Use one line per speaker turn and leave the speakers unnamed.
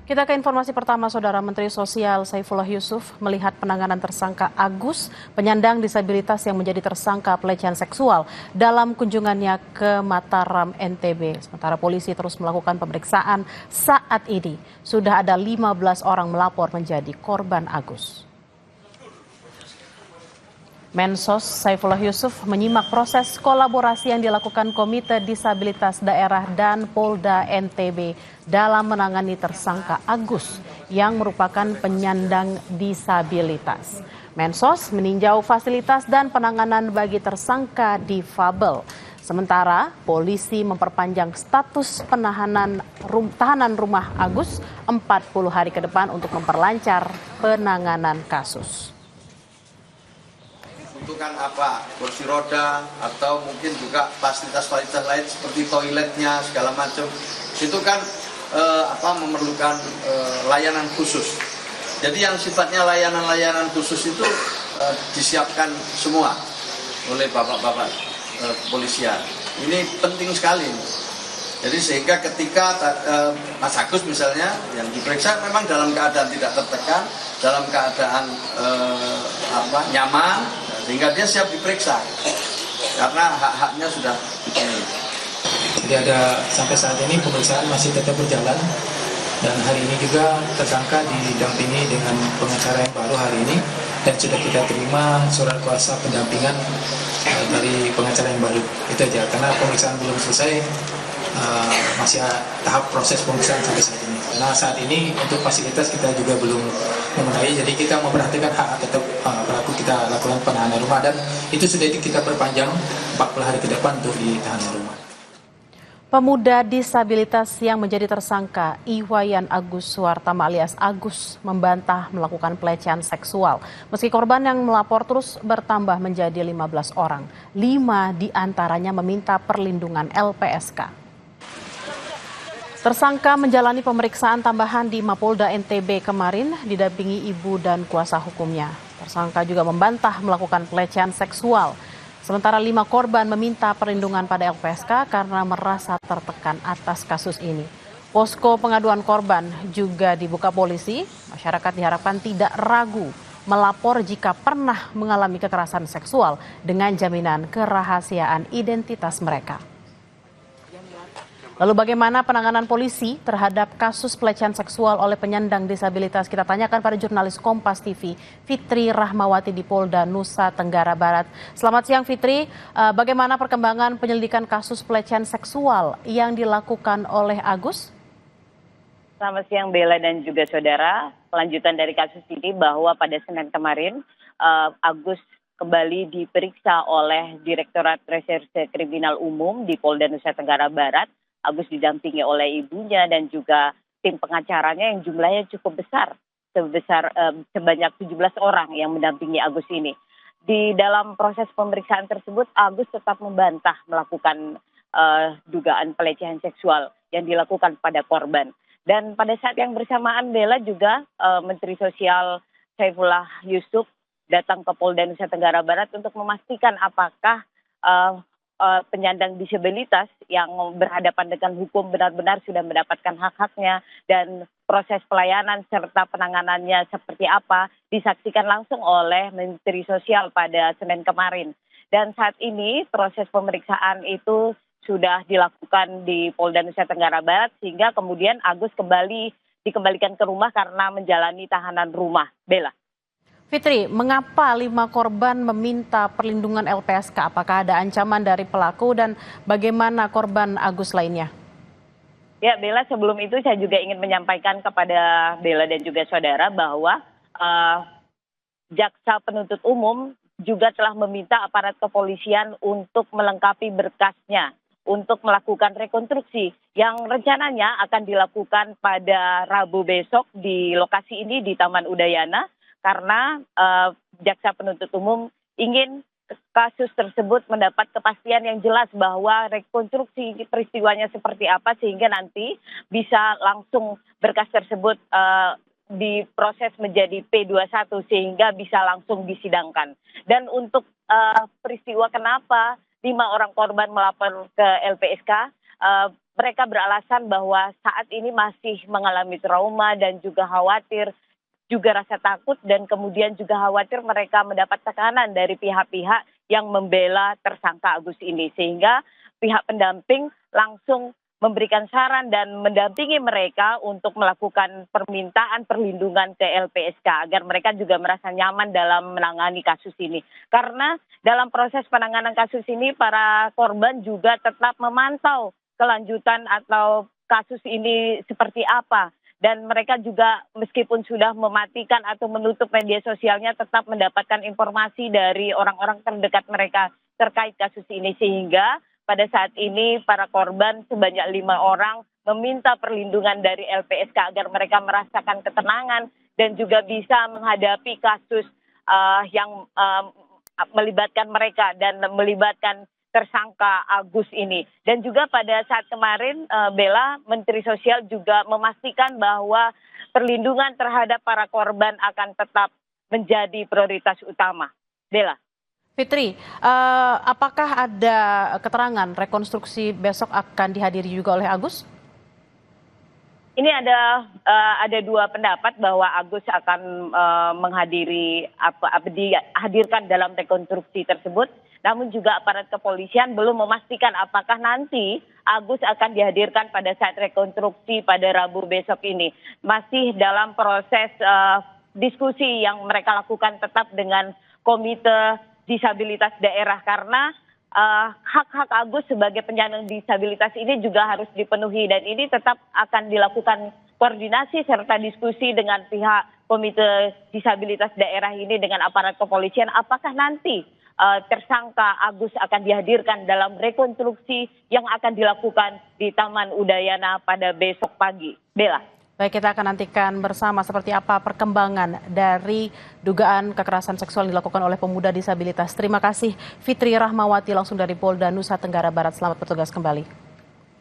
Kita ke informasi pertama, Saudara. Menteri Sosial Saifullah Yusuf melihat penanganan tersangka Agus, penyandang disabilitas yang menjadi tersangka pelecehan seksual dalam kunjungannya ke Mataram, NTB. Sementara polisi terus melakukan pemeriksaan saat ini. Sudah ada 15 orang melapor menjadi korban Agus. Mensos Saifullah Yusuf menyimak proses kolaborasi yang dilakukan Komite Disabilitas Daerah dan Polda NTB dalam menangani tersangka Agus yang merupakan penyandang disabilitas. Mensos meninjau fasilitas dan penanganan bagi tersangka difabel. Sementara polisi memperpanjang status tahanan rumah Agus 40 hari ke depan untuk memperlancar penanganan kasus.
Butuhkan apa, kursi roda atau mungkin juga fasilitas-fasilitas lain seperti toiletnya segala macam itu kan memerlukan layanan khusus. Jadi yang sifatnya layanan khusus itu disiapkan semua oleh bapak-bapak kepolisian. Ini penting sekali. Jadi sehingga ketika Mas Agus misalnya yang diperiksa memang dalam keadaan tidak tertekan, dalam keadaan nyaman, sehingga dia siap diperiksa karena hak-haknya sudah dipenuhi.
Jadi sampai saat ini pemeriksaan masih tetap berjalan dan hari ini juga tersangka didampingi dengan pengacara yang baru hari ini dan sudah kita terima surat kuasa pendampingan dari pengacara yang baru. Itu aja, karena pemeriksaan belum selesai, masih tahap proses pemeriksaan sampai saat ini. Karena saat ini untuk fasilitas kita juga belum memenuhi, jadi kita memperhatikan hak tetap pelaku, kita lakukan penahanan rumah dan itu sudah kita perpanjang 40 hari ke depan untuk ditahan rumah.
Pemuda disabilitas yang menjadi tersangka Iwayan Agus Suartama alias Agus membantah melakukan pelecehan seksual. Meski korban yang melapor terus bertambah menjadi 15 orang, 5 diantaranya meminta perlindungan LPSK. Tersangka menjalani pemeriksaan tambahan di Mapolda NTB kemarin didampingi ibu dan kuasa hukumnya. Tersangka juga membantah melakukan pelecehan seksual. Sementara 5 korban meminta perlindungan pada LPSK karena merasa tertekan atas kasus ini. Posko pengaduan korban juga dibuka polisi. Masyarakat diharapkan tidak ragu melapor jika pernah mengalami kekerasan seksual dengan jaminan kerahasiaan identitas mereka. Lalu bagaimana penanganan polisi terhadap kasus pelecehan seksual oleh penyandang disabilitas? Kita tanyakan pada jurnalis Kompas TV, Fitri Rahmawati di Polda Nusa Tenggara Barat. Selamat siang Fitri, bagaimana perkembangan penyelidikan kasus pelecehan seksual yang dilakukan oleh Agus?
Selamat siang Bella dan juga saudara. Kelanjutan dari kasus ini bahwa pada Senin kemarin Agus kembali diperiksa oleh Direktorat Reserse Kriminal Umum di Polda Nusa Tenggara Barat. Agus didampingi oleh ibunya dan juga tim pengacaranya yang jumlahnya cukup besar, sebanyak 17 orang yang mendampingi Agus ini. Di dalam proses pemeriksaan tersebut, Agus tetap membantah melakukan dugaan pelecehan seksual yang dilakukan pada korban. Dan pada saat yang bersamaan Bella juga Menteri Sosial Saifullah Yusuf datang ke Polda Nusa Tenggara Barat untuk memastikan apakah penyandang disabilitas yang berhadapan dengan hukum benar-benar sudah mendapatkan hak-haknya dan proses pelayanan serta penanganannya seperti apa disaksikan langsung oleh Menteri Sosial pada Senin kemarin. Dan saat ini proses pemeriksaan itu sudah dilakukan di Polda Nusa Tenggara Barat sehingga kemudian Agus dikembalikan ke rumah karena menjalani tahanan rumah. Bella.
Fitri, mengapa 5 korban meminta perlindungan LPSK? Apakah ada ancaman dari pelaku dan bagaimana korban Agus lainnya?
Ya Bella, sebelum itu saya juga ingin menyampaikan kepada Bella dan juga saudara bahwa Jaksa Penuntut Umum juga telah meminta aparat kepolisian untuk melengkapi berkasnya untuk melakukan rekonstruksi yang rencananya akan dilakukan pada Rabu besok di lokasi ini di Taman Udayana. Karena Jaksa Penuntut Umum ingin kasus tersebut mendapat kepastian yang jelas bahwa rekonstruksi peristiwanya seperti apa sehingga nanti bisa langsung berkas tersebut diproses menjadi P21 sehingga bisa langsung disidangkan. Dan untuk peristiwa kenapa 5 orang korban melapor ke LPSK, mereka beralasan bahwa saat ini masih mengalami trauma dan juga khawatir, juga rasa takut dan kemudian juga khawatir mereka mendapat tekanan dari pihak-pihak yang membela tersangka Agus ini. Sehingga pihak pendamping langsung memberikan saran dan mendampingi mereka untuk melakukan permintaan perlindungan ke LPSK agar mereka juga merasa nyaman dalam menangani kasus ini. Karena dalam proses penanganan kasus ini para korban juga tetap memantau kelanjutan atau kasus ini seperti apa. Dan mereka juga meskipun sudah mematikan atau menutup media sosialnya tetap mendapatkan informasi dari orang-orang terdekat mereka terkait kasus ini. Sehingga pada saat ini para korban sebanyak 5 orang meminta perlindungan dari LPSK agar mereka merasakan ketenangan dan juga bisa menghadapi kasus yang melibatkan mereka dan melibatkan tersangka Agus ini. Dan juga pada saat kemarin Bella, Menteri Sosial juga memastikan bahwa perlindungan terhadap para korban akan tetap menjadi prioritas utama. Bella.
Fitri, apakah ada keterangan rekonstruksi besok akan dihadiri juga oleh Agus?
Ini ada dua pendapat bahwa Agus akan menghadiri dihadirkan dalam rekonstruksi tersebut. Namun juga aparat kepolisian belum memastikan apakah nanti Agus akan dihadirkan pada saat rekonstruksi pada Rabu besok ini. Masih dalam proses diskusi yang mereka lakukan tetap dengan Komite Disabilitas Daerah karena hak-hak Agus sebagai penyandang disabilitas ini juga harus dipenuhi dan ini tetap akan dilakukan koordinasi serta diskusi dengan pihak Komite Disabilitas Daerah ini dengan aparat kepolisian apakah nanti tersangka Agus akan dihadirkan dalam rekonstruksi yang akan dilakukan di Taman Udayana pada besok pagi. Bella.
Baik, kita akan nantikan bersama seperti apa perkembangan dari dugaan kekerasan seksual yang dilakukan oleh pemuda disabilitas. Terima kasih Fitri Rahmawati langsung dari Polda Nusa Tenggara Barat. Selamat bertugas kembali.